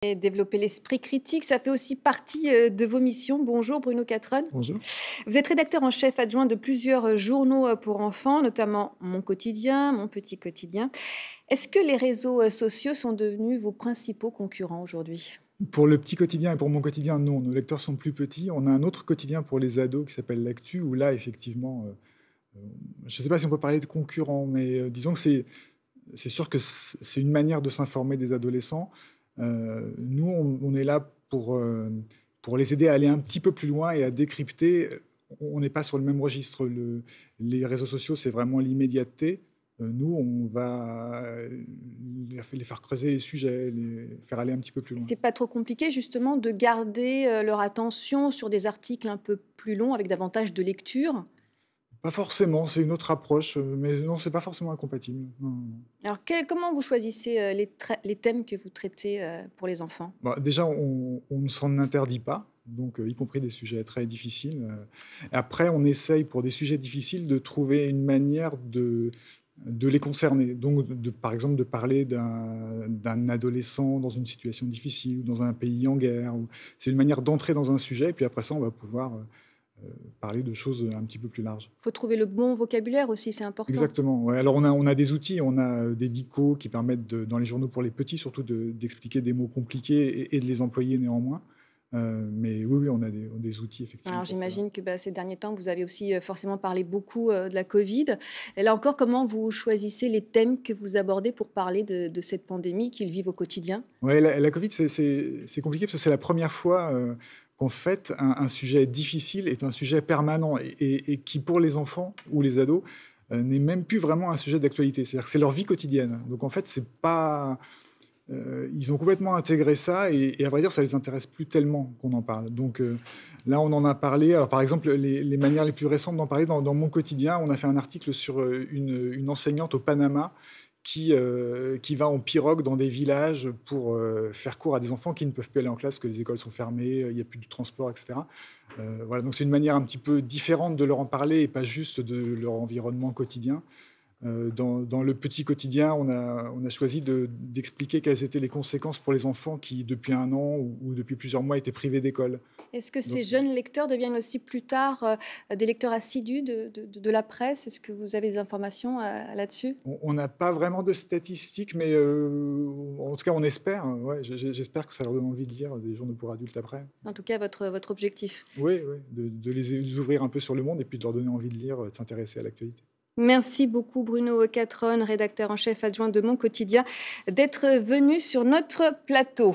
Et développer l'esprit critique, ça fait aussi partie de vos missions. Bonjour Bruno Catron. Bonjour. Vous êtes rédacteur en chef adjoint de plusieurs journaux pour enfants, notamment Mon Quotidien, Mon Petit Quotidien. Est-ce que les réseaux sociaux sont devenus vos principaux concurrents aujourd'hui? Pour le petit quotidien et pour mon quotidien, non, nos lecteurs sont plus petits. On a un autre quotidien pour les ados qui s'appelle L'Actu, où là, effectivement, je ne sais pas si on peut parler de concurrents, mais disons que c'est sûr que c'est une manière de s'informer des adolescents. Nous, on est là pour les aider à aller un petit peu plus loin et à décrypter. On n'est pas sur le même registre. Les réseaux sociaux, c'est vraiment l'immédiateté. Nous, on va les faire creuser les sujets, les faire aller un petit peu plus loin. C'est pas trop compliqué justement de garder leur attention sur des articles un peu plus longs avec davantage de lecture? Pas forcément, c'est une autre approche, mais non, c'est pas forcément incompatible. Non, non, non. Alors comment vous choisissez les thèmes que vous traitez pour les enfants? Bah, déjà, on ne s'en interdit pas, donc y compris des sujets très difficiles. Après, on essaye, pour des sujets difficiles, de trouver une manière de les concerner. Donc, par exemple, de parler d'un adolescent dans une situation difficile, ou dans un pays en guerre. C'est une manière d'entrer dans un sujet, et puis après ça, on va pouvoir parler de choses un petit peu plus larges. Il faut trouver le bon vocabulaire aussi, c'est important. Exactement. Ouais. Alors, on a des outils, on a des dicos qui permettent, dans les journaux pour les petits, surtout d'expliquer des mots compliqués et de les employer néanmoins. Mais oui, oui, on a des outils, effectivement. Alors Pour cela. j'imagine que ces derniers temps, vous avez aussi forcément parlé beaucoup de la Covid. Et là encore, comment vous choisissez les thèmes que vous abordez pour parler de cette pandémie qu'ils vivent au quotidien? Ouais, la Covid, c'est compliqué parce que c'est la première fois qu'en fait, un sujet difficile est un sujet permanent et qui, pour les enfants ou les ados, n'est même plus vraiment un sujet d'actualité. C'est-à-dire que c'est leur vie quotidienne. Donc en fait, c'est pas. Ils ont complètement intégré ça et à vrai dire, ça les intéresse plus tellement qu'on en parle. Donc là, on en a parlé. Alors par exemple, les manières les plus récentes d'en parler, dans Mon Quotidien, on a fait un article sur une enseignante au Panama qui va en pirogue dans des villages pour faire cours à des enfants qui ne peuvent plus aller en classe, que les écoles sont fermées, il n'y a plus de transport, etc. Voilà, donc c'est une manière un petit peu différente de leur en parler et pas juste de leur environnement quotidien. Dans le petit quotidien, on a choisi d'expliquer quelles étaient les conséquences pour les enfants qui, depuis un an ou depuis plusieurs mois, étaient privés d'école. Est-ce que Donc, ces jeunes lecteurs deviennent aussi plus tard des lecteurs assidus de la presse? Est-ce que vous avez des informations là-dessus? on n'a pas vraiment de statistiques, mais en tout cas, on espère. Ouais, j'espère que ça leur donne envie de lire des journaux pour adultes après. C'est en tout cas votre objectif. Oui, oui, de les ouvrir un peu sur le monde et puis de leur donner envie de lire, de s'intéresser à l'actualité. Merci beaucoup Bruno Catron, rédacteur en chef adjoint de Mon Quotidien, d'être venu sur notre plateau.